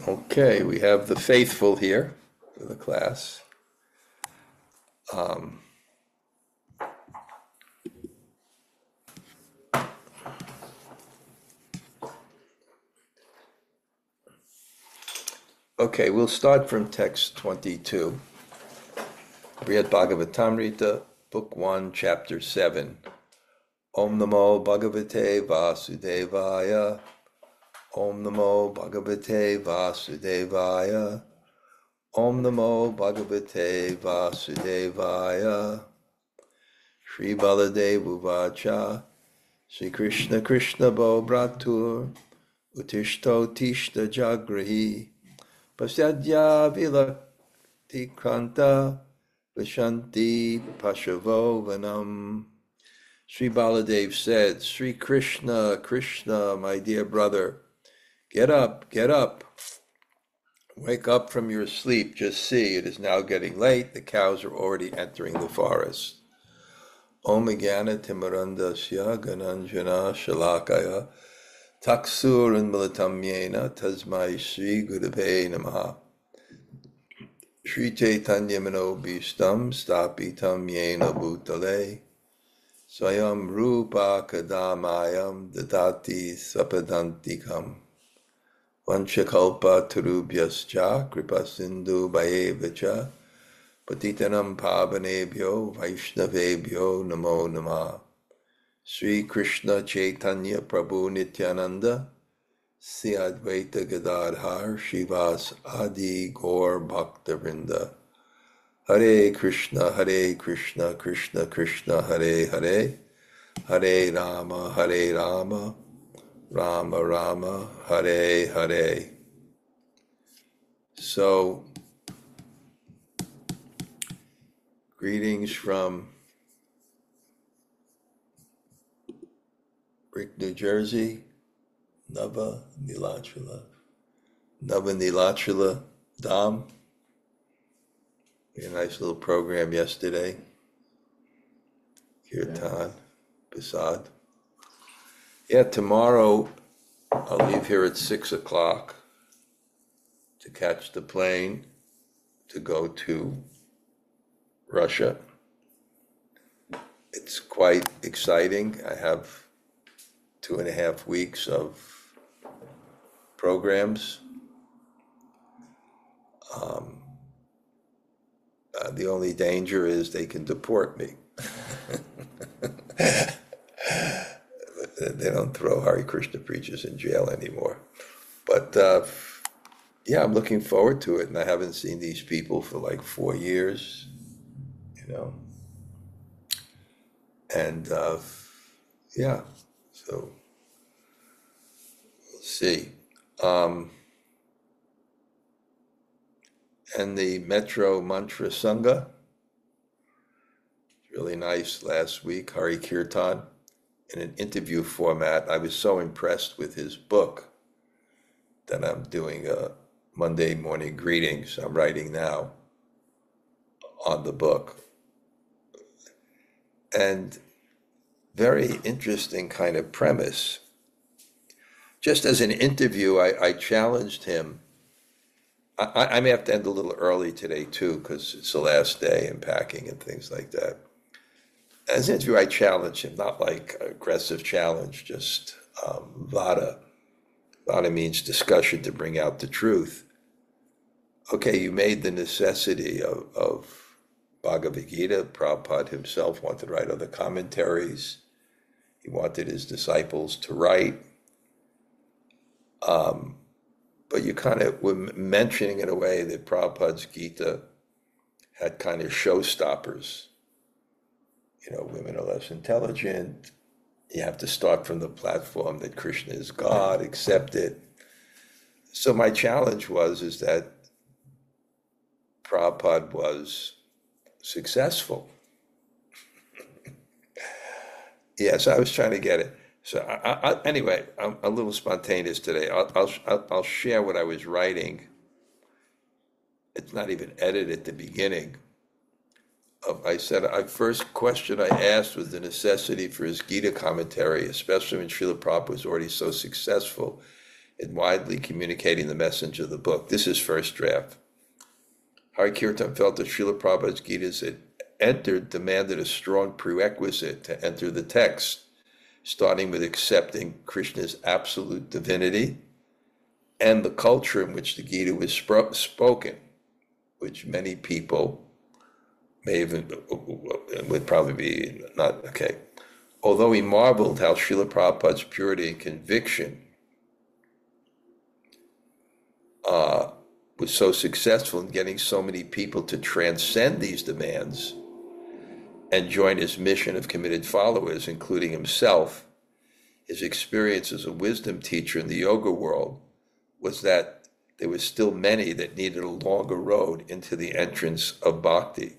Okay, we have the faithful here for the class. Okay, we'll start from text 22. Bṛhad-bhāgavatāmṛta, Book 1, Chapter 7. Om Namo Bhagavate Vasudevaya. Om Namo Bhagavate Vasudevaya. Om Namo Bhagavate Vasudevaya. Śrī Baladeva uvāca. Śrī Kṛṣṇa bhrātar. Uttiṣṭhottiṣṭha jāgṛhi. Paśyādya velātikrāntā. Viśanti paśavo vanam. Śrī Baladeva said, Śrī Kṛṣṇa, Krishna, my dear brother, get up, wake up from your sleep. Just see, it is now getting late. The cows are already entering the forest. Om Timarandasya Gananjana Shalakaya Taksur and Militamyena Tasmai Śrī Gurave Namaha. Śrī Chaitanya Manobhishtam Stapitam Yena Bhutale Swayam Rupa Kadamayam Dadati Sapadantikam Vanchakalpa Tarubhyascha Kripa Sindhu Bhayevacha Patitanam Pavanebhyo Vaishnavebhyo Namo Namah. Śrī Kṛṣṇa Chaitanya Prabhu Nityananda Sri Advaita Gadadhar Shivas Adi Gaur Bhakta Vrinda. Hare Krishna, Krishna Krishna, Hare Hare, Hare Rama, Rama Rama, Hare Hare. So, greetings from Brick, New Jersey, Nava Nilachala Dham. We had a nice little program yesterday. Kirtan, Prasad. Yeah, tomorrow I'll leave here at 6 o'clock to catch the plane to go to Russia. It's quite exciting. I have 2.5 weeks of programs. The only danger is they can deport me. They don't throw Hare Krishna preachers in jail anymore. But yeah, I'm looking forward to it. And I haven't seen these people for like 4 years, And yeah, so we'll see. And the Metro Mantra Sanga, really nice last week, Hari Kirtan, in an interview format. I was so impressed with his book that I'm doing a Monday morning greetings. I'm writing now on the book. And very interesting kind of premise. Just as an interview, I challenged him. I may have to end a little early today too, because it's the last day and packing and things like that. As an interview, I challenged him, not like aggressive challenge, just vada. Vada means discussion to bring out the truth. Okay, you made the necessity of Bhagavad Gita. Prabhupada himself wanted to write other commentaries. He wanted his disciples to write. But you kind of were mentioning in a way that Prabhupada's Gita had kind of showstoppers. Women are less intelligent. You have to start from the platform that Krishna is God, accept it. So my challenge is that Prabhupada was successful. Yes, I was trying to get it. So anyway, I'm a little spontaneous today. I'll share what I was writing. It's not even edited at the beginning. I said, first question I asked was the necessity for his Gita commentary, especially when Srila Prabhupada was already so successful in widely communicating the message of the book. This is first draft. Hari Kirtan felt that Srila Prabhupada's Gita's had entered demanded a strong prerequisite to enter the text, starting with accepting Krishna's absolute divinity and the culture in which the Gita was spoken, which many people may even, would probably be not, okay. Although he marveled how Srila Prabhupada's purity and conviction was so successful in getting so many people to transcend these demands and join his mission of committed followers, including himself, his experience as a wisdom teacher in the yoga world was that there were still many that needed a longer road into the entrance of bhakti.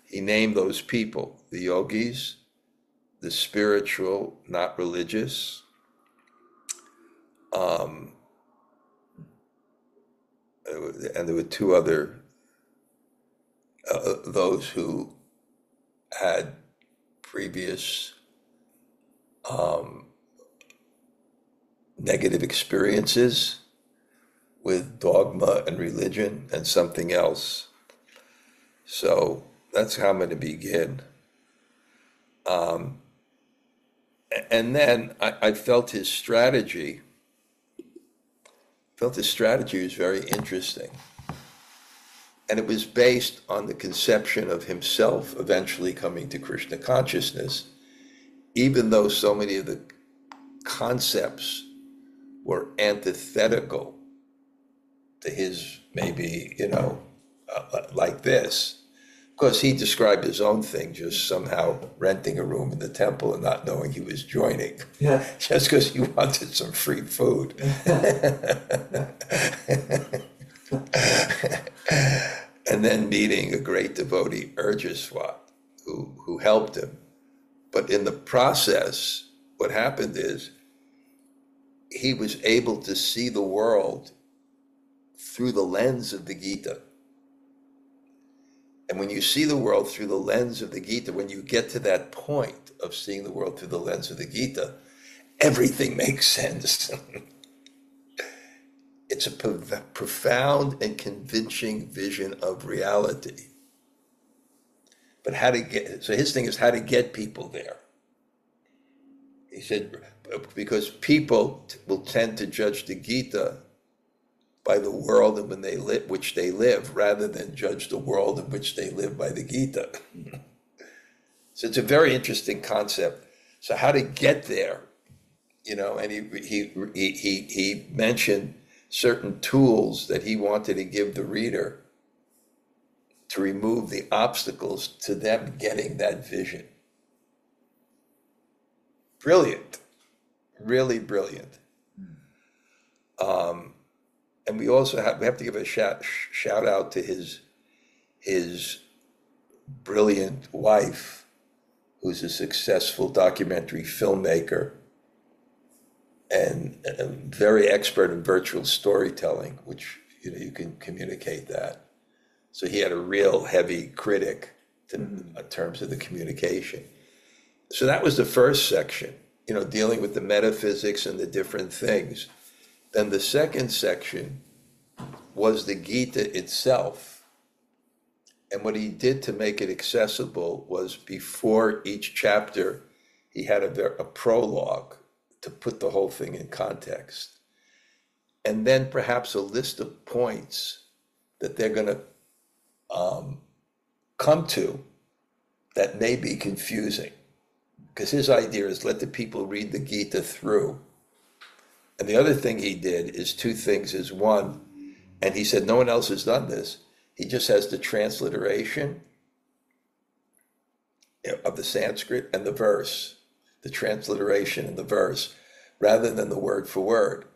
He named those people the yogis, the spiritual, not religious, and there were two other, those who had previous negative experiences with dogma and religion and something else. So that's how I'm going to begin. And then I felt his strategy was very interesting. And it was based on the conception of himself eventually coming to Krishna consciousness, even though so many of the concepts were antithetical to his, maybe, like this. Of course, he described his own thing, just somehow renting a room in the temple and not knowing he was joining. Yeah. Just because he wanted some free food. And then meeting a great devotee, Urjaswat, who helped him. But in the process, what happened is he was able to see the world through the lens of the Gita. And when you see the world through the lens of the Gita, when you get to that point of seeing the world through the lens of the Gita, everything makes sense. It's a profound and convincing vision of reality. But so his thing is how to get people there. He said, because people will tend to judge the Gita by the world in which they live, rather than judge the world in which they live by the Gita. So it's a very interesting concept. So how to get there, and he mentioned certain tools that he wanted to give the reader to remove the obstacles to them getting that vision. Brilliant, really brilliant. And we also have to give a shout out to his brilliant wife, who's a successful documentary filmmaker and very expert in virtual storytelling, which you can communicate that. So he had a real heavy critic in terms of the communication. So that was the first section, dealing with the metaphysics and the different things. Then the second section was the Gita itself. And what he did to make it accessible was, before each chapter, he had a prologue to put the whole thing in context. And then perhaps a list of points that they're going to come to that may be confusing. Because his idea is let the people read the Gita through. And the other thing he did is two things. Is one, and he said no one else has done this, he just has the transliteration of the Sanskrit and the verse, the transliteration and the verse, rather than the word for word,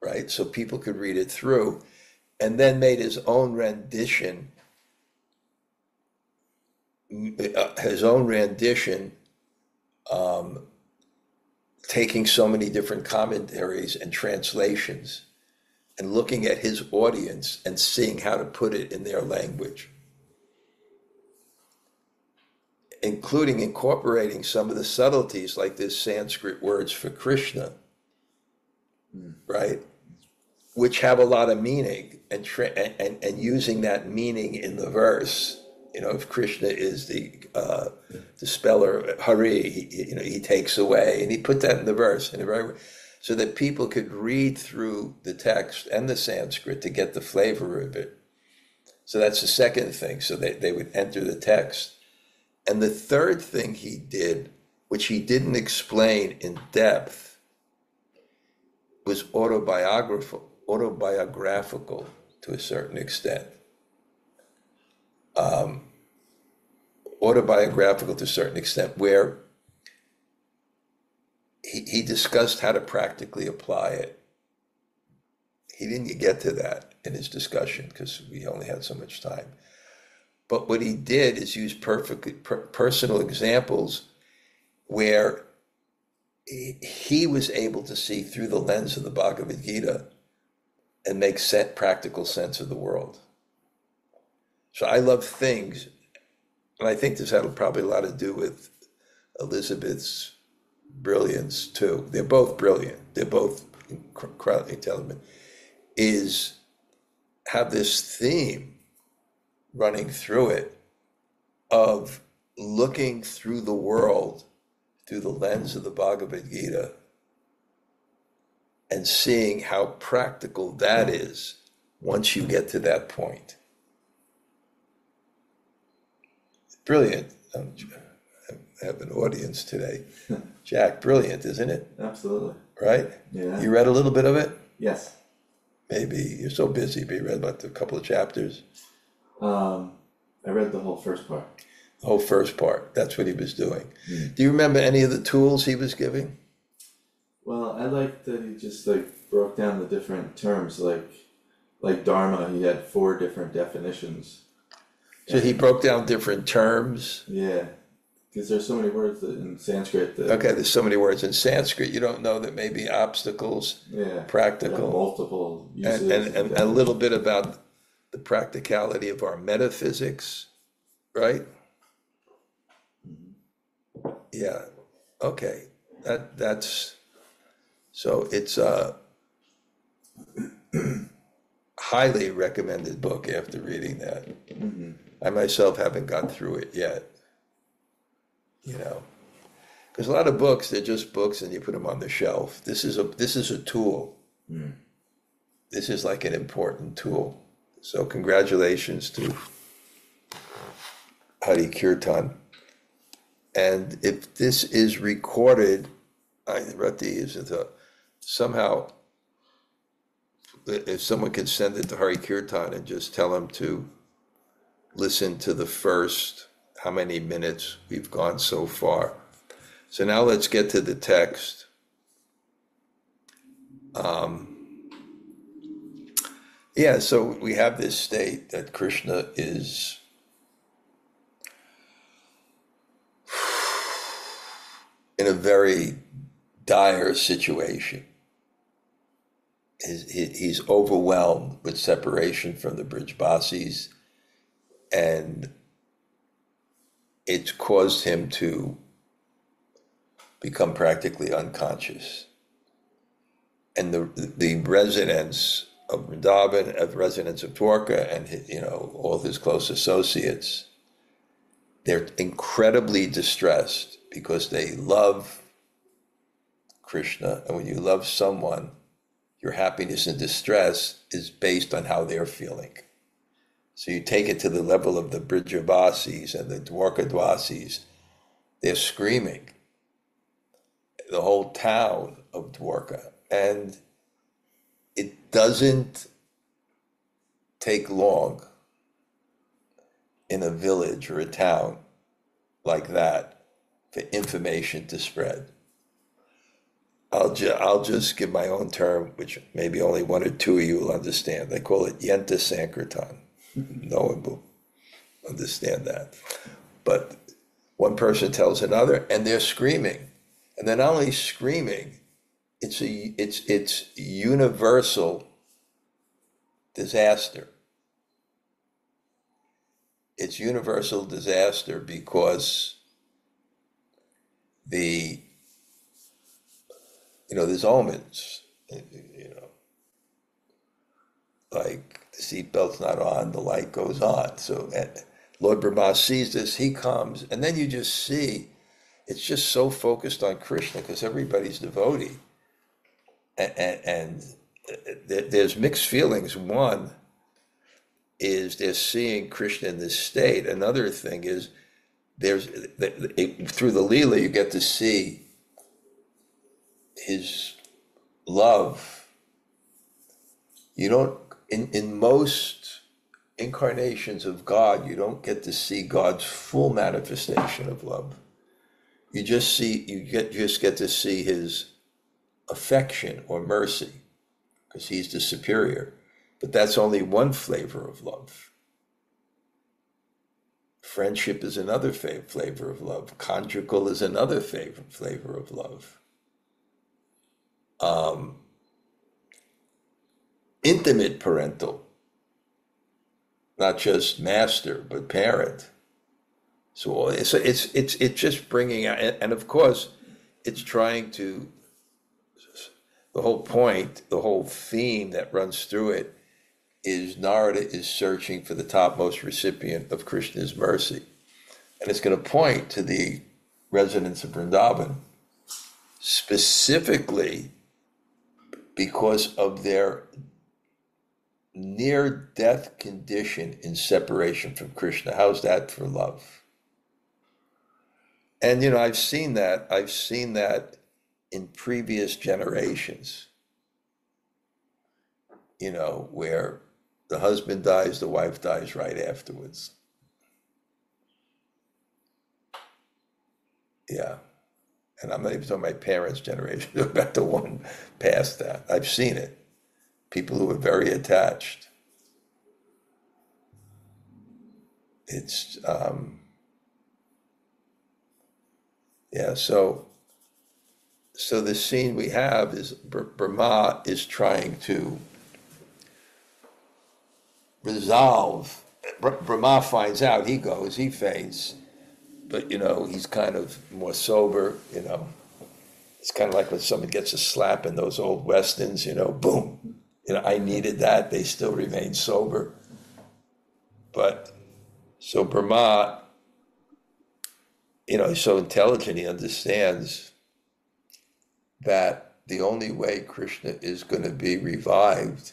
right? So people could read it through, and then made his own rendition, taking so many different commentaries and translations and looking at his audience and seeing how to put it in their language, including incorporating some of the subtleties, like this Sanskrit words for Krishna, right? Which have a lot of meaning, and using that meaning in the verse. If Krishna is the speller, Hari, he takes away, and he put that in the verse, so that people could read through the text and the Sanskrit to get the flavor of it. So that's the second thing. So they would enter the text. And the third thing he did, which he didn't explain in depth, was autobiographical to a certain extent. Autobiographical to a certain extent, where he discussed how to practically apply it. He didn't get to that in his discussion because we only had so much time. But what he did is use personal examples where he was able to see through the lens of the Bhagavad Gita and make practical sense of the world. So I love things, and I think this had probably a lot to do with Elizabeth's brilliance too. They're both brilliant. They're both incredibly intelligent. Have this theme running through it of looking through the world through the lens of the Bhagavad Gita and seeing how practical that is once you get to that point. Brilliant. I have an audience today. Jack, brilliant, isn't it? Absolutely. Right? Yeah. You read a little bit of it? Yes. Maybe you're so busy, but you read about a couple of chapters. I read the whole first part. The whole first part. That's what he was doing. Do you remember any of the tools he was giving? Well, I liked that he just broke down the different terms, like Dharma. He had 4 different definitions. So he broke down different terms. Yeah, because there's so many words in Sanskrit. Okay, there's so many words in Sanskrit. You don't know that maybe obstacles, practical, multiple uses, and a little bit about the practicality of our metaphysics, right? Mm-hmm. Yeah. Okay. That's so it's a highly recommended book after reading that. Mm-hmm. I myself haven't got through it yet. Because a lot of books, they're just books and you put them on the shelf. This is a tool. Mm. This is like an important tool. So congratulations to Hari Kirtan. And if this is recorded, somehow, if someone could send it to Hari Kirtan and just tell him to listen to the first, how many minutes we've gone so far. So now let's get to the text. So we have this state that Krishna is in a very dire situation. He's overwhelmed with separation from the Bṛhad-bhāgavatāmṛta, and it's caused him to become practically unconscious. And the residents of Vrindavan, of residents of Dwarka, and all his close associates, they're incredibly distressed because they love Krishna, and when you love someone, your happiness and distress is based on how they're feeling. So you take it to the level of the Bṛhad-bhāgavatāmṛtas and the Dwarka-dwasis, they're screaming. The whole town of Dwarka. And it doesn't take long in a village or a town like that for information to spread. I'll just give my own term, which maybe only 1 or 2 of you will understand. They call it Yenta Sankirtan. No one will understand that. But one person tells another, and they're screaming. And they're not only screaming, it's universal disaster. It's universal disaster because there's omens You know, like the seatbelt's not on, the light goes on. So and Lord Brahma sees this, he comes, and then you just see, it's just so focused on Krishna because everybody's devotee. And there's mixed feelings. One is they're seeing Krishna in this state. Another thing is through the Leela you get to see his love. You don't, in most incarnations of God, you don't get to see God's full manifestation of love. You just get to see his affection or mercy, because he's the superior. But that's only one flavor of love. Friendship is another flavor of love. Conjugal is another flavor of love. Intimate parental, not just master, but parent. So it's just bringing out, and of course, it's trying to, the whole point, the whole theme that runs through it is Narada is searching for the topmost recipient of Krishna's mercy. And it's going to point to the residents of Vrindavan, specifically because of their near-death condition in separation from Krishna. How's that for love? And, you know, I've seen that in previous generations, you know, where the husband dies, the wife dies right afterwards. Yeah. And I'm not even talking my parents' generation, I'm about the one past that. I've seen it. People who are very attached. It's, so the scene we have is Brahma is trying to resolve. Brahma finds out, he goes, he faints, but you know, he's kind of more sober, you know. It's kind of like when someone gets a slap in those old westerns, you know, boom. You know, I needed that, they still remain sober. But, so Brahma, you know, he's so intelligent, he understands that the only way Krishna is going to be revived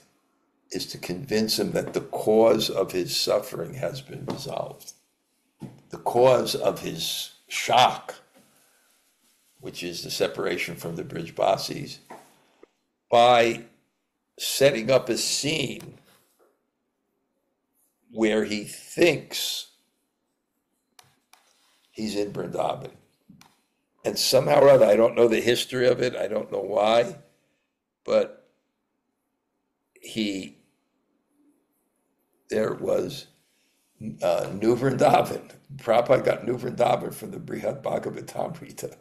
is to convince him that the cause of his suffering has been resolved. The cause of his shock, which is the separation from the Bṛhad-bhāgavatāmṛta, by setting up a scene where he thinks he's in Vrindavan. And somehow or other, I don't know the history of it, I don't know why, but there was New Vrindavan. Prabhupada got New Vrindavan from the Bṛhad-bhāgavatāmṛta.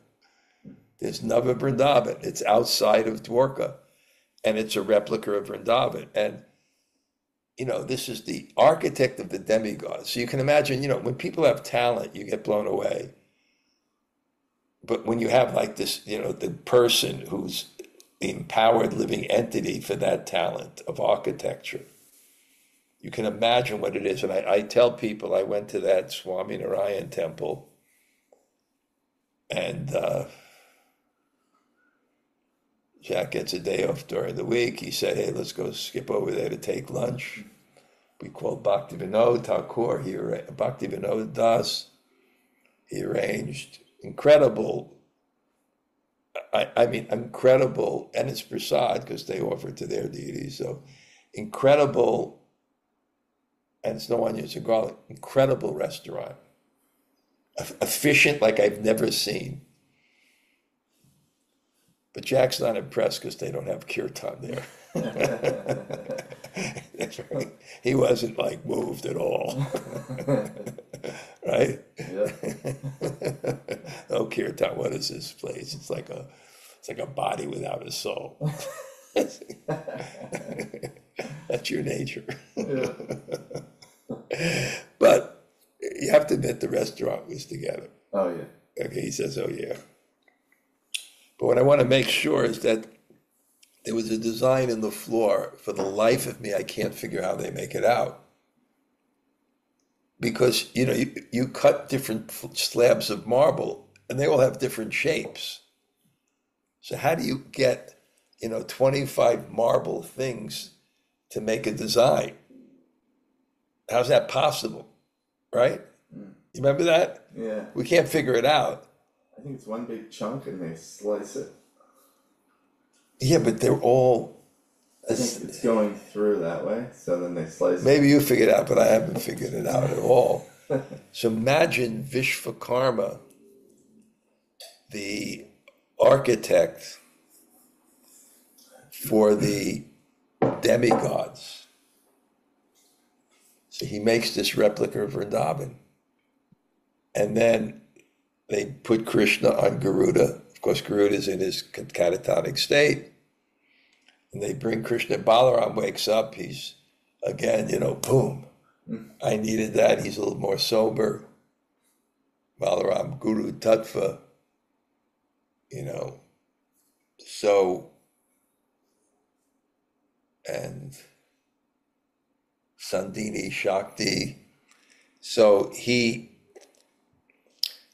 There's Nava Vrindavan, it's outside of Dwarka, and it's a replica of Vrindavan. And, you know, this is the architect of the demigods. So you can imagine, you know, when people have talent, you get blown away. But when you have like this, you know, the person who's the empowered living entity for that talent of architecture, you can imagine what it is. And I tell people, I went to that Swami Narayan temple, and Jack gets a day off during the week. He said, hey, let's go skip over there to take lunch. We called Bhaktivinoda Thakur, Bhaktivinoda Das. He arranged incredible, I mean, incredible, and it's prasad because they offer it to their deities. So incredible, and it's no onions or garlic, incredible restaurant. Efficient like I've never seen. But Jack's not impressed because they don't have kirtan there. That's right. He wasn't like moved at all. Right? Yeah. Oh, kirtan, what is this place? It's like a body without a soul. That's your nature. Yeah. But you have to admit the restaurant was together. Oh yeah. Okay, he says, oh yeah. But what I want to make sure is that There was a design in the floor. For the life of me, I can't figure how they make it out. Because, you cut different slabs of marble and they all have different shapes. So how do you get, 25 marble things to make a design? How's that possible? Right? Mm. You remember that? Yeah. We can't figure it out. I think it's one big chunk and they slice it. Yeah, but they're all... I think it's going through that way, so then they slice Maybe you figured it out, but I haven't figured it out at all. So imagine Vishvakarma, the architect for the demigods. So he makes this replica of Vrindavan. And then they put Krishna on Garuda. Of course, Garuda is in his catatonic state. And they bring Krishna. Balaram wakes up. He's, again, boom. I needed that. He's a little more sober. Balaram, Guru Tattva. So, and Sandini Shakti. So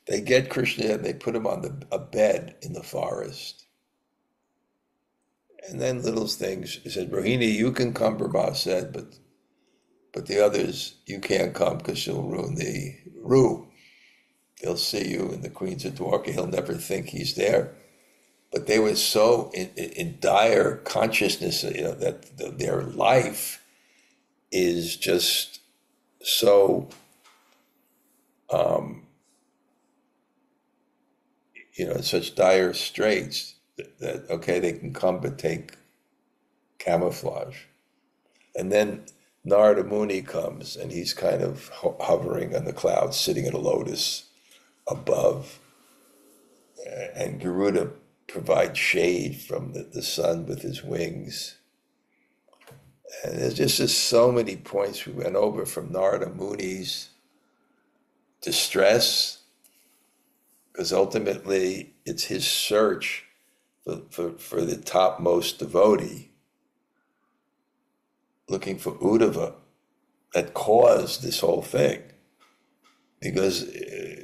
they get Krishna and they put him on a bed in the forest. And then little things, he said, Rohini, you can come, Brahma said, but the others, you can't come because you'll ruin the Ru. They'll see you in the Queens of Dwarka. He'll never think he's there. But they were so in dire consciousness, that their life is just so, in such dire straits that, okay, they can come but take camouflage. And then Narada Muni comes and he's kind of hovering on the clouds, sitting in a lotus above. And Garuda provides shade from the sun with his wings. And there's just so many points we went over, from Narada Muni's distress, because ultimately it's his search for the topmost devotee, looking for Uddhava, that caused this whole thing. Because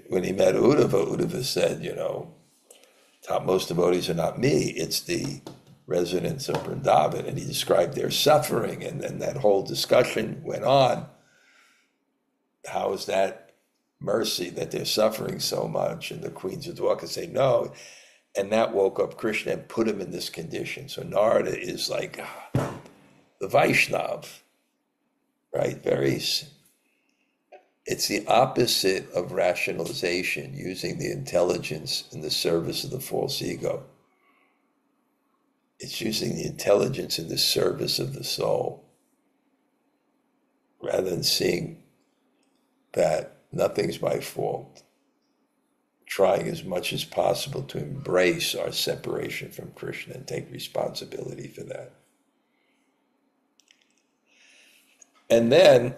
when he met Uddhava said, topmost devotees are not me, it's the residents of Vrindavan. And he described their suffering, and then that whole discussion went on. How is that mercy that they're suffering so much? And the Queens of Dwarka say no. And that woke up Krishna and put him in this condition. So Narada is like the Vaishnav, right? It's the opposite of rationalization, using the intelligence in the service of the false ego. It's using the intelligence in the service of the soul, rather than seeing that nothing's my fault. Trying as much as possible to embrace our separation from Krishna and take responsibility for that. And then,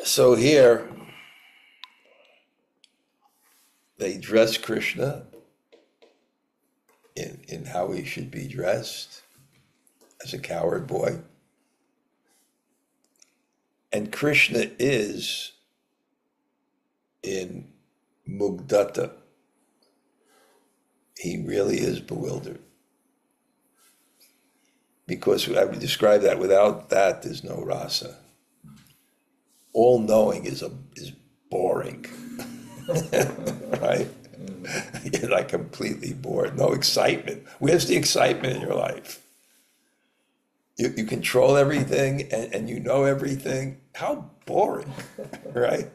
so here, they dress Krishna in how he should be dressed, as a coward boy. And Krishna is in mugdata. He really is bewildered. Because I would describe that, without that, there's no rasa. All knowing is boring, right? You're like completely bored, no excitement. Where's the excitement in your life? You control everything and you know everything. How boring, right?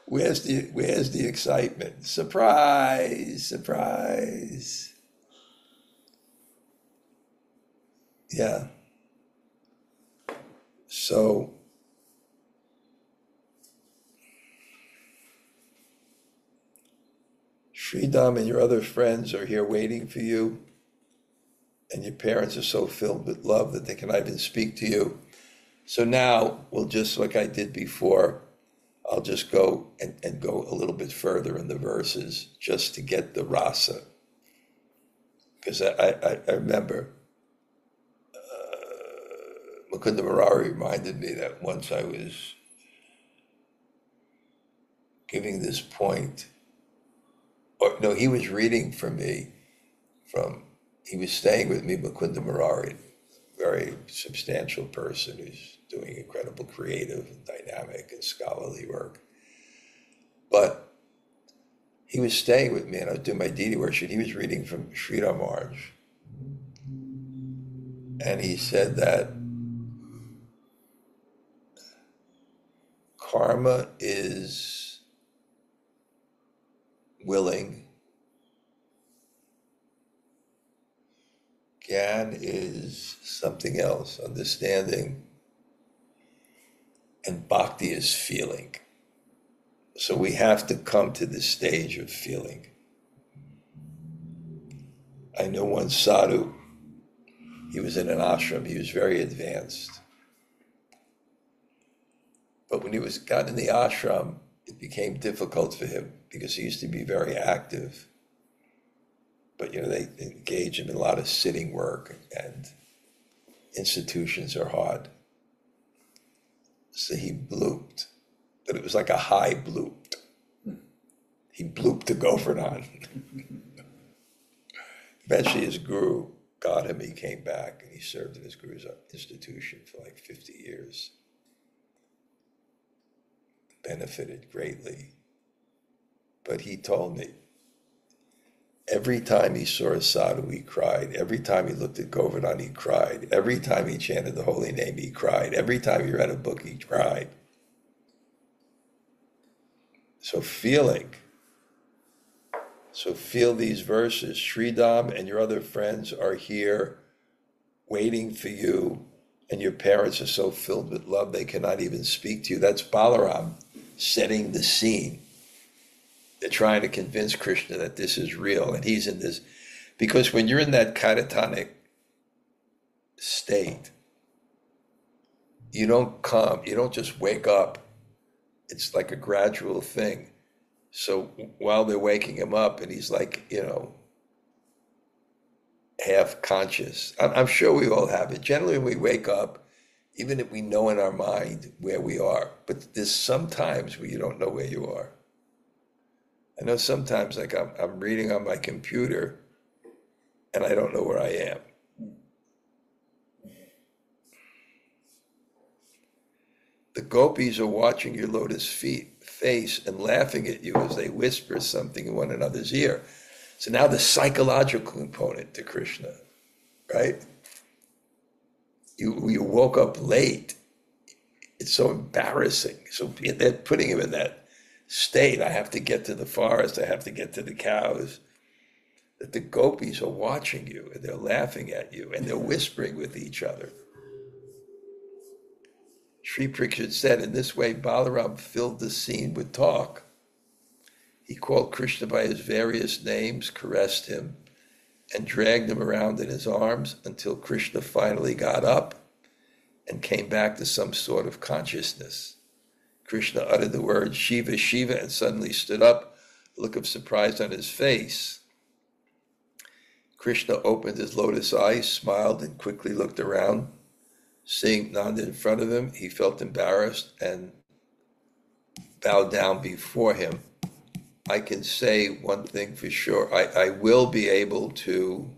Where's the excitement? Surprise, surprise. Yeah. So Sridham and your other friends are here waiting for you, and your parents are so filled with love that they cannot even speak to you. So now we'll just, like I did before, I'll just go and go a little bit further in the verses just to get the rasa. because I remember Mukunda Murari reminded me that once I was giving this point, or no, he was reading for me he was staying with me, Mukunda Murari, very substantial person who's doing incredible creative and dynamic and scholarly work. But he was staying with me and I was doing my deity worship. He was reading from Śrī Baladeva. And he said that karma is willing, Gyan is something else, understanding, and bhakti is feeling. So we have to come to this stage of feeling. I know one sadhu, he was in an ashram, he was very advanced. But when he got in the ashram, it became difficult for him because he used to be very active. But they engage him in a lot of sitting work and institutions are hard. So he blooped, but it was like a high bloop. He blooped to Govardhan. Eventually his guru got him, he came back and he served in his guru's institution for like 50 years. Benefited greatly. But he told me, every time he saw a sadhu, he cried. Every time he looked at Govardhan, he cried. Every time he chanted the holy name, he cried. Every time he read a book, he cried. So feel these verses. Sri Dham and your other friends are here waiting for you, and your parents are so filled with love they cannot even speak to you. That's Balaram setting the scene. They're trying to convince Krishna that this is real, and he's in this. Because when you're in that catatonic state, you don't just wake up. It's like a gradual thing. So while they're waking him up, and he's like, half conscious. I'm sure we all have it. Generally, when we wake up, even if we know in our mind where we are, but there's sometimes where you don't know where you are. I know sometimes, like I'm reading on my computer and I don't know where I am. The gopis are watching your lotus face and laughing at you as they whisper something in one another's ear. So now the psychological component to Krishna, right? You woke up late. It's so embarrassing. So they're putting him in that state. I have to get to the forest. I have to get to the cows. That the gopis are watching you and they're laughing at you and they're whispering with each other. Sri Parikshit said, in this way, Balaram filled the scene with talk. He called Krishna by his various names, caressed him, and dragged him around in his arms until Krishna finally got up and came back to some sort of consciousness. Krishna uttered the word Shiva, Shiva, and suddenly stood up, a look of surprise on his face. Krishna opened his lotus eyes, smiled, and quickly looked around. Seeing Nanda in front of him, he felt embarrassed and bowed down before him. I can say one thing for sure. I will be able to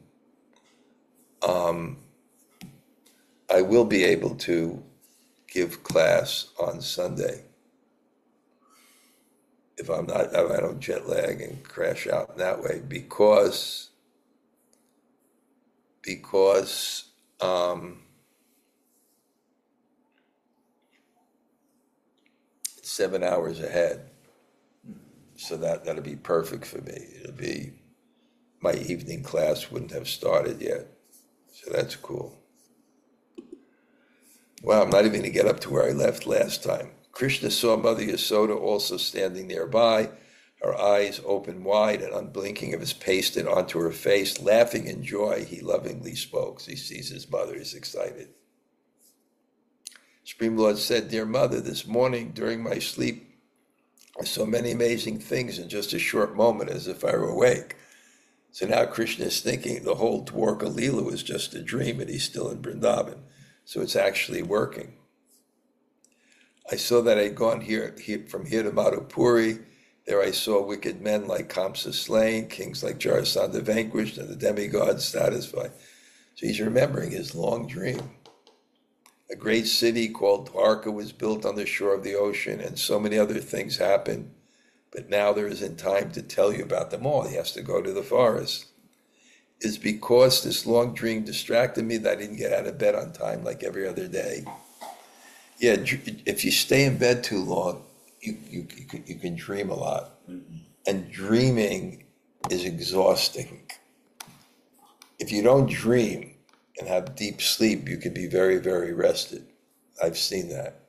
give class on Sunday if I don't jet lag and crash out in that way, because it's 7 hours ahead. So that'll be perfect for me. It'll be, my evening class wouldn't have started yet. So that's cool. Wow, I'm not even going to get up to where I left last time. Krishna saw Mother Yasoda also standing nearby, her eyes open wide and unblinking, of his pasted onto her face. Laughing in joy, he lovingly spoke. He sees his mother, he's excited. Supreme Lord said, Dear Mother, this morning during my sleep, I saw many amazing things in just a short moment, as if I were awake. So now Krishna is thinking the whole Dwarka Leela was just a dream and he's still in Vrindavan. So it's actually working. I saw that I'd gone from here to Madhupuri. There I saw wicked men like Kamsa slain, kings like Jarasandha vanquished, and the demigods satisfied. So he's remembering his long dream. A great city called Dwarka was built on the shore of the ocean, and so many other things happened. But now there isn't time to tell you about them all. He has to go to the forest. It's because this long dream distracted me that I didn't get out of bed on time like every other day. Yeah, if you stay in bed too long, you can dream a lot. And dreaming is exhausting. If you don't dream and have deep sleep, you can be very, very rested. I've seen that.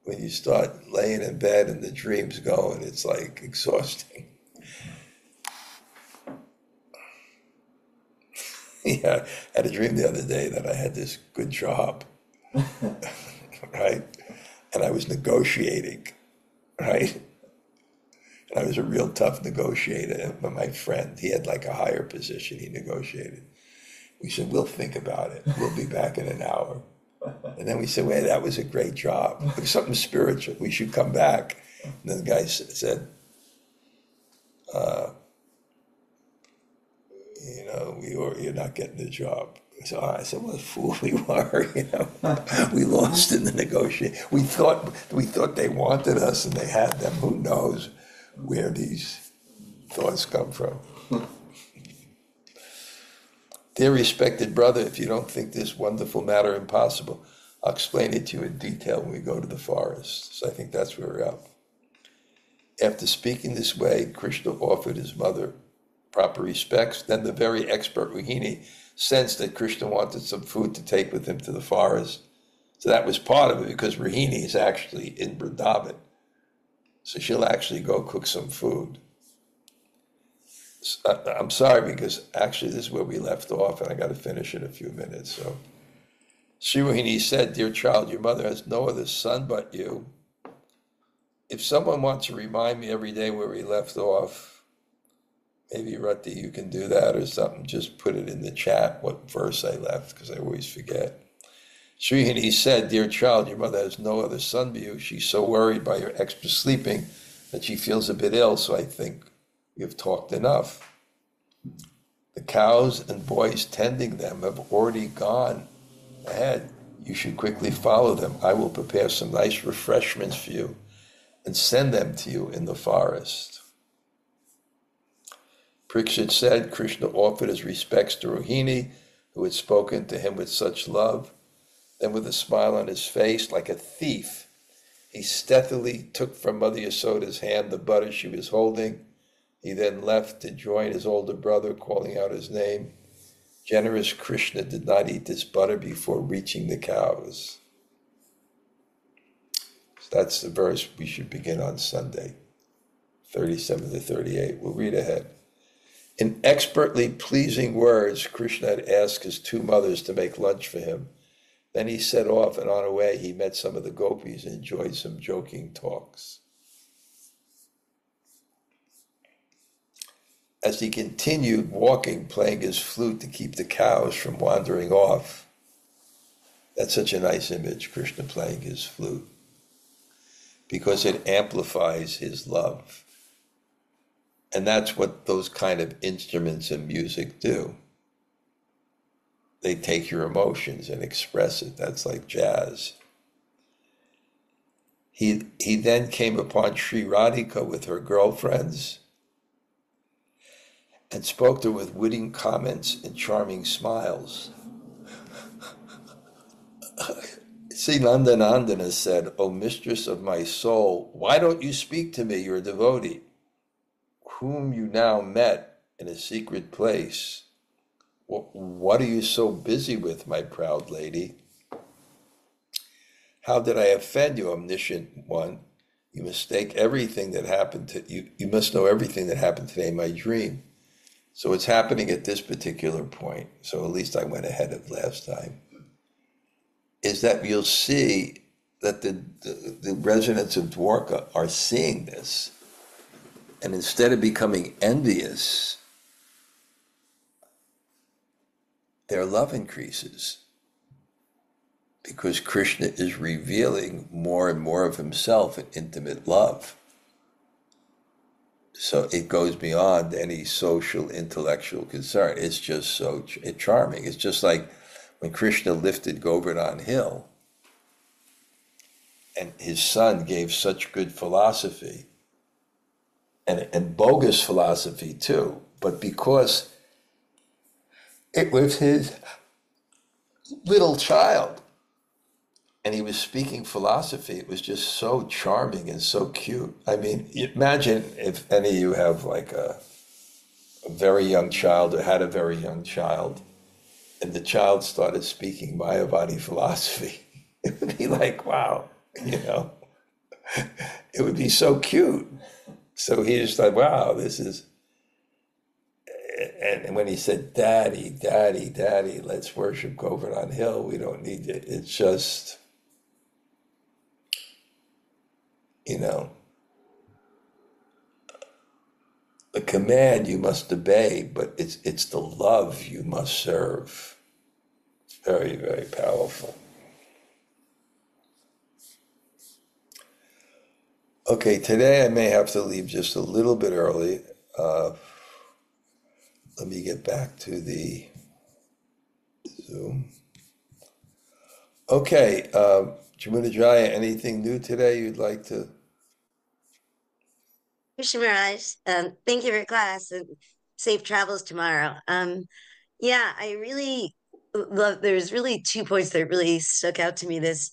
When you start laying in bed and the dream's going, it's like exhausting. Yeah, I had a dream the other day that I had this good job, right? And I was negotiating, right? And I was a real tough negotiator. But my friend, he had like a higher position, he negotiated. We said, we'll think about it. We'll be back in an hour. And then we said, wait, that was a great job. It was something spiritual. We should come back. And then the guy said, you're not getting the job. So I said, what a fool we were, We lost in the negotiation. We thought they wanted us and they had them. Who knows where these thoughts come from? Dear respected brother, if you don't think this wonderful matter impossible, I'll explain it to you in detail when we go to the forest. So I think that's where we're at. After speaking this way, Krishna offered his mother proper respects. Then the very expert Rohini sensed that Krishna wanted some food to take with him to the forest. So that was part of it, because Rohini is actually in Vrindavan. So she'll actually go cook some food. I'm sorry, because actually this is where we left off, and I got to finish in a few minutes. So Sri Rohini said, dear child, your mother has no other son but you. If someone wants to remind me every day where we left off, maybe Rati, you can do that or something. Just put it in the chat what verse I left, because I always forget. Sri Rohini said, dear child, your mother has no other son but you. She's so worried by your extra sleeping that she feels a bit ill, so I think you've talked enough. The cows and boys tending them have already gone ahead. You should quickly follow them. I will prepare some nice refreshments for you and send them to you in the forest. Parikshit said, Krishna offered his respects to Rohini, who had spoken to him with such love. Then with a smile on his face, like a thief, he stealthily took from Mother Yasoda's hand the butter she was holding. He then left to join his older brother, calling out his name. Generous Krishna did not eat this butter before reaching the cows. So that's the verse we should begin on Sunday, 37 to 38. We'll read ahead. In expertly pleasing words, Krishna had asked his two mothers to make lunch for him. Then he set off, and on the way he met some of the gopis and enjoyed some joking talks. As he continued walking, playing his flute to keep the cows from wandering off. That's such a nice image, Krishna playing his flute, because it amplifies his love. And that's what those kind of instruments and music do. They take your emotions and express it. That's like jazz. He then came upon Sri Radhika with her girlfriends and spoke to her with witty comments and charming smiles. Sri Nandanandana said, O mistress of my soul, why don't you speak to me, your devotee, whom you now met in a secret place? What are you so busy with, my proud lady? How did I offend you, omniscient one? You mistake everything that happened to you. You must know everything that happened today in my dream. So it's happening at this particular point. So at least I went ahead of last time. Is that you'll see that the residents of Dwarka are seeing this. And instead of becoming envious their love increases because Krishna is revealing more and more of himself in intimate love. So it goes beyond any social, intellectual concern. It's just so charming. It's just like when Krishna lifted Govardhan Hill, and his son gave such good philosophy, and bogus philosophy too, but because it was his little child, and he was speaking philosophy, it was just so charming and so cute. I mean, imagine if any of you have like a very young child or had a very young child, and the child started speaking Mayavadi philosophy. It would be like, wow, it would be so cute. So he just thought, wow, this is, and when he said, Daddy, Daddy, Daddy, let's worship Govardhan Hill, we don't need it. It's just, the command you must obey, but it's the love you must serve. It's very, very powerful. Okay, today I may have to leave just a little bit early. Let me get back to the Zoom. Okay, Jamuna Jaya, anything new today you'd like to? Krishna Maharaj, thank you for your class and safe travels tomorrow. Yeah, I really love, there's really 2 points that really stuck out to me. This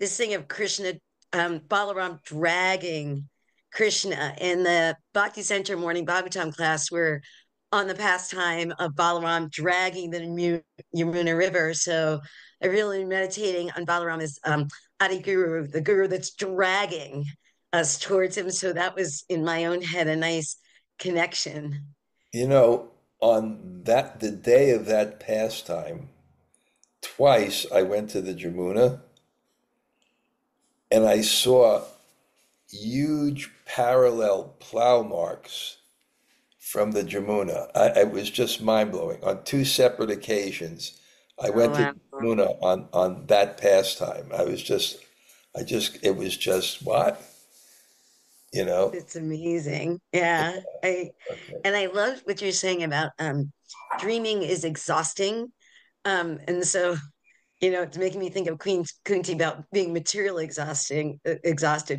thing of Krishna, Balaram dragging Krishna in the Bhakti Center morning Bhagavatam class. We're on the pastime of Balaram dragging the Yamuna River. So I really meditating on Balaram as Adi Guru, the guru that's dragging us towards him. So that was in my own head a nice connection. On the day of that pastime, twice I went to the Jamuna and I saw huge parallel plow marks from the Jamuna. It was just mind-blowing. On 2 separate occasions, I went to the Jamuna on that pastime. It was just, what? It's amazing. Yeah. Okay. I love what you're saying about dreaming is exhausting. And so it's making me think of Queen Kunti about being materially exhausted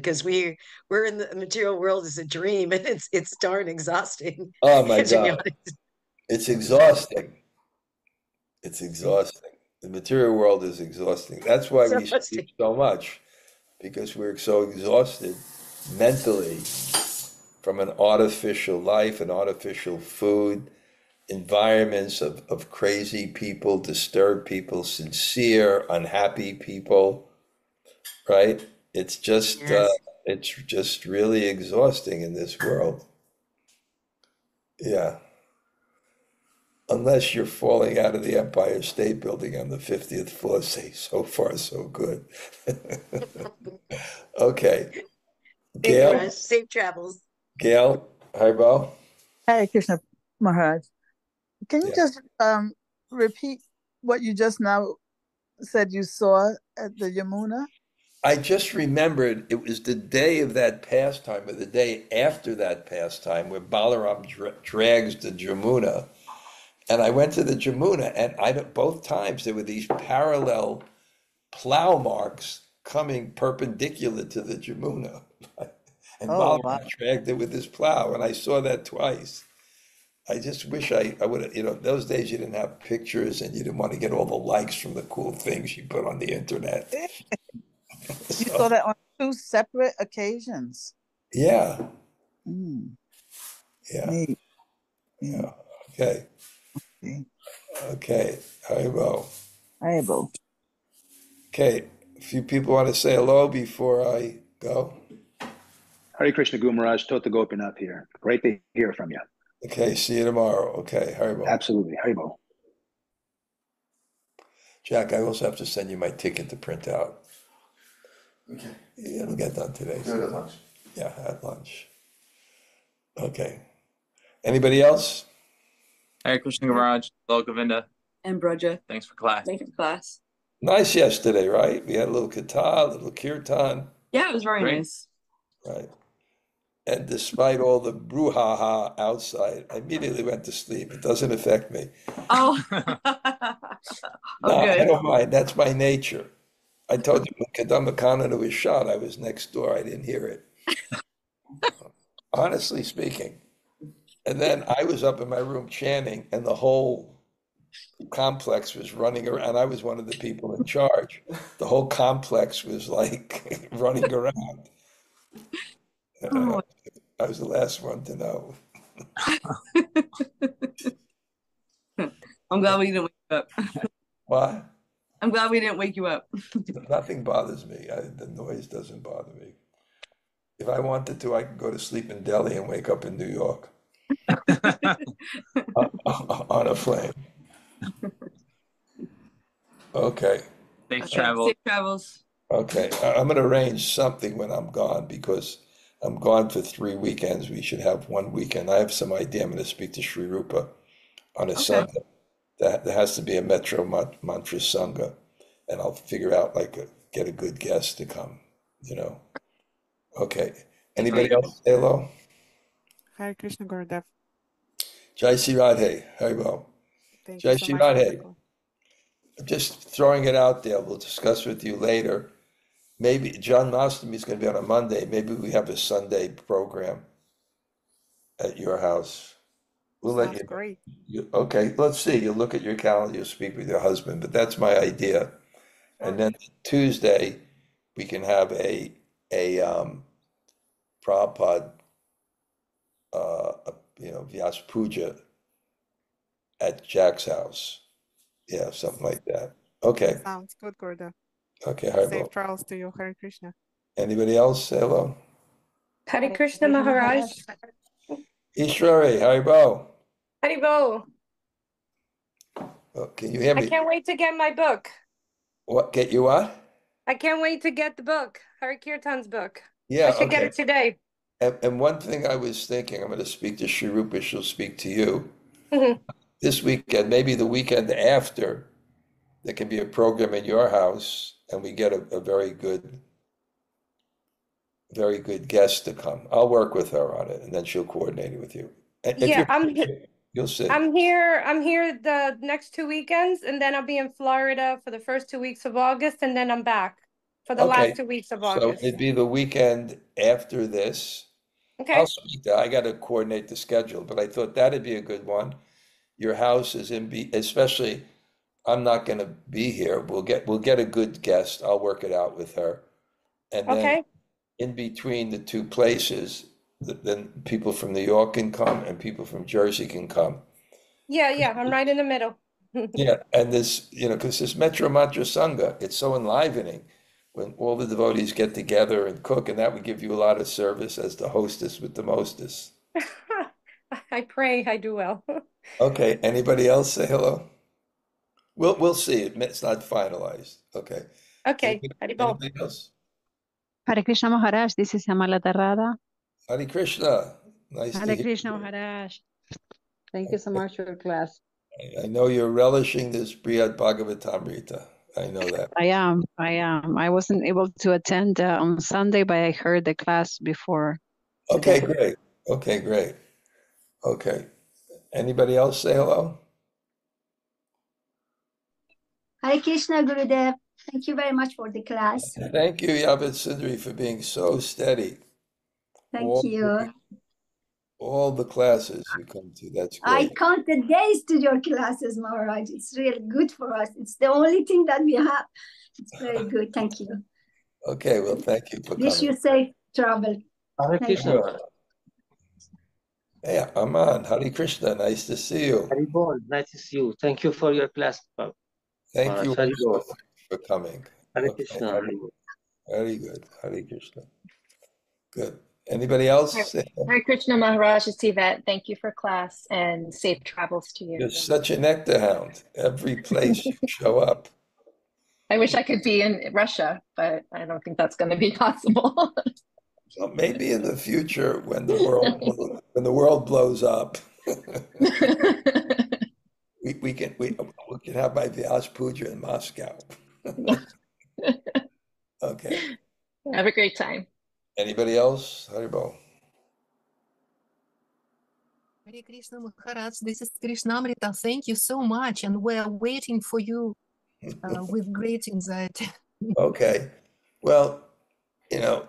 because we're in the material world as a dream, and it's darn exhausting. Oh my To be God. honest. It's exhausting. It's exhausting. The material world is exhausting. That's why we Exhausting. sleep so much, because we're so exhausted mentally from an artificial life and artificial food, environments of crazy people, disturbed people, sincere, unhappy people, right? It's just Yes. it's just really exhausting in this world. Yeah. Unless you're falling out of the Empire State Building on the 50th floor, say, so far so good. Okay. Thank you, Gail? Raj. Safe travels. Gail, hi, Bo. Hare Krishna Maharaj. Can you Yeah. just repeat what you just now said you saw at the Yamuna? I just remembered it was the day of that pastime, or the day after that pastime, where Balaram drags the Jamuna. And I went to the Jamuna, and both times there were these parallel plow marks coming perpendicular to the Jamuna. And Oh, Balaram wow. dragged it with his plow, and I saw that twice. I just wish I would have, those days you didn't have pictures and you didn't want to get all the likes from the cool things you put on the internet. You saw that on 2 separate occasions. Yeah, Mm, yeah, neat. yeah. Okay, Okay. okay. Haribo. Able. Okay, a few people want to say hello before I go. Hare Krishna Guru Maharaj, Tota Gopinath here. Great to hear from you. Okay, see you tomorrow. Okay, Haribo. Absolutely. Haribo. Jack, I also have to send you my ticket to print out. Okay. It'll get done today. Do it at lunch. Yeah, at lunch. Okay. Anybody else? Hare Krishna Maharaj, Govinda. And Bṛhad. Thanks for class. Thanks for class. Nice yesterday, right? We had a little katha, a little kirtan, Yeah, it was very Great. nice. right? And despite all the brouhaha outside, I immediately went to sleep. It doesn't affect me. Oh, No, I good. don't mind. That's my nature. I told you when Kadamba Kanana was shot, I was next door. I didn't hear it. Honestly speaking. And then I was up in my room chanting, and the whole complex was running around. I was one of the people in charge. The whole complex was like running around. Oh. I was the last one to know. I'm glad we didn't wake you up. What? I'm glad we didn't wake you up. Nothing bothers me. The noise doesn't bother me. If I wanted to, I could go to sleep in Delhi and wake up in New York on a plane. Okay. Safe travel. Safe travels. Okay. I'm going to arrange something when I'm gone because I'm gone for 3 weekends. We should have 1 weekend. I have some idea. I'm going to speak to Śrī Rupa on a Sunday. There has to be a Metro Mantra Sanga, and I'll figure out get a good guest to come, Okay. Anybody else say hello? Hare Krishna Gurudev. Jai Śrī Radhe. Haribol. Thank Jai you so Śrī much. Radhe. Just throwing it out there. We'll discuss with you later. Maybe John Mastami is going to be on a Monday. Maybe we have a Sunday program at your house. We'll let Sounds great. Okay, let's see. You'll look at your calendar, you'll speak with your husband, but that's my idea. And then Tuesday, we can have a Prabhupada, Vyas Puja at Jack's house. Yeah, something like that. Okay. Sounds good, Gurudev. Okay, Safe Haribol. travels to you. Hare Krishna. Anybody else say hello? Hare Krishna Maharaj. Ishwari, Haribol. Haribo. Oh, can you hear I me? can't wait to get my book. What? Get you what? I can't wait to get the book, Hare Kirtan's book. Yeah, I should get okay. it today. And one thing I was thinking, I'm going to speak to Śrī Rupa, she'll speak to you. Mhm. This weekend, maybe the weekend after, there can be a program in your house, and we get a very good guest to come. I'll work with her on it, and then she'll coordinate it with you. And if Yeah, you'll see. I'm here the next 2 weekends, and then I'll be in Florida for the first 2 weeks of August, and then I'm back for the Okay, last 2 weeks of so August. it'd be the weekend after this. Okay. I'll speak to, I got to coordinate the schedule, but I thought that'd be a good one. Your house is especially, I'm not going to be here. We'll get a good guest. I'll work it out with her. And then Okay. in between the two places, then people from New York can come and people from Jersey can come. Yeah, I'm right in the middle. Yeah, and this, because this Metro Mantra Sanga, it's so enlivening when all the devotees get together and cook, and that would give you a lot of service as the hostess with the mostess. I pray I do well. Okay, anybody else say hello? We'll see. It's not finalized. Okay. Okay, Haribol. Anybody else? Hare Krishna Maharaj, this is Amala Tarrada. Hare Krishna. Nice to Hare hear Krishna you. Maharaj. Thank you so much for your class. I know you're relishing this Bṛhad-bhāgavatāmṛta. I know that. I am. I wasn't able to attend on Sunday, but I heard the class before Okay, today. great. Okay, great. Okay. Anybody else say hello? Hare Krishna Gurudev. Thank you very much for the class. Thank you, Yavid Sundari, for being so steady. Thank you. All the classes you come to, that's I great. count the days to your classes, Maharaj. It's really good for us. It's the only thing that we have. It's very good. Thank you. Okay, well, thank you for Wish you coming. safe travel. Hare Thank Krishna. you. Hey, Aman, Hare Krishna, nice to see you. Haribol, nice to see you. Thank you for your class. Thank you Haribol. also for coming. Hare Okay, Krishna. Haribol. very good. Hare Krishna. Good. Anybody else? Hare Krishna Maharaj, it's Yvette. Thank you for class and safe travels to you. You're such a nectar hound. Every place you show up. I wish I could be in Russia, but I don't think that's going to be possible. So maybe in the future, when the world blows up, we we can have my Vyas Puja in Moscow. Okay. Have a great time. Anybody else? Haribol. Hare Krishna Maharaj, this is Krishna-katha. Thank you so much, and we are waiting for you with great anxiety. Okay. Well,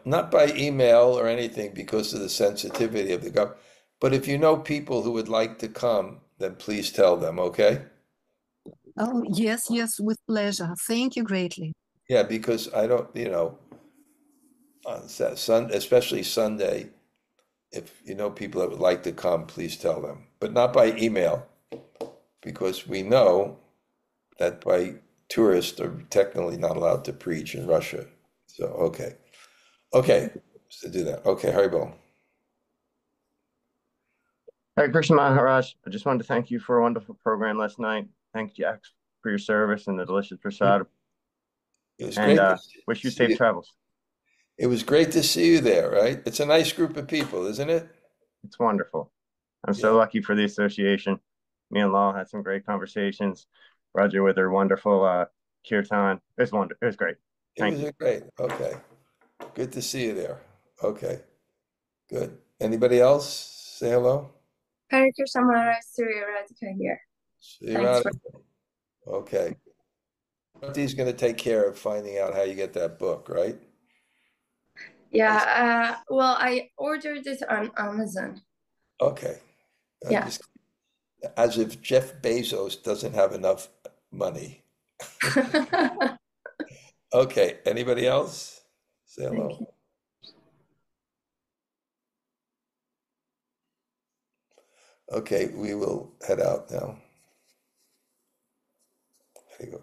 not by email or anything because of the sensitivity of the government, but if you know people who would like to come, then please tell them, okay? Oh, yes, with pleasure. Thank you greatly. Yeah, because I don't, on especially Sunday, if you know people that would like to come, please tell them, but not by email, because we know that by tourists are technically not allowed to preach in Russia. So, okay, to do that. Okay, Haribol. Hare Krishna Maharaj, I just wanted to thank you for a wonderful program last night. Thank you for your service and the delicious prasad. It was And great. wish you safe travels. It was great to see you there, right? It's a nice group of people, isn't it? It's wonderful. I'm so lucky for the association. Me and Lal had some great conversations. Roger with her wonderful kirtan. It was great. Thank you. Great. Okay. Good to see you there. Okay. Good. Anybody else say hello? Hare Krishna Maharaj, Śrī Radhika here. Okay. He's going to take care of finding out how you get that book, right? Yeah, well, I ordered it on Amazon. Okay. Yeah. As if Jeff Bezos doesn't have enough money. Okay. Anybody else? Say hello. Okay, we will head out now. There you go.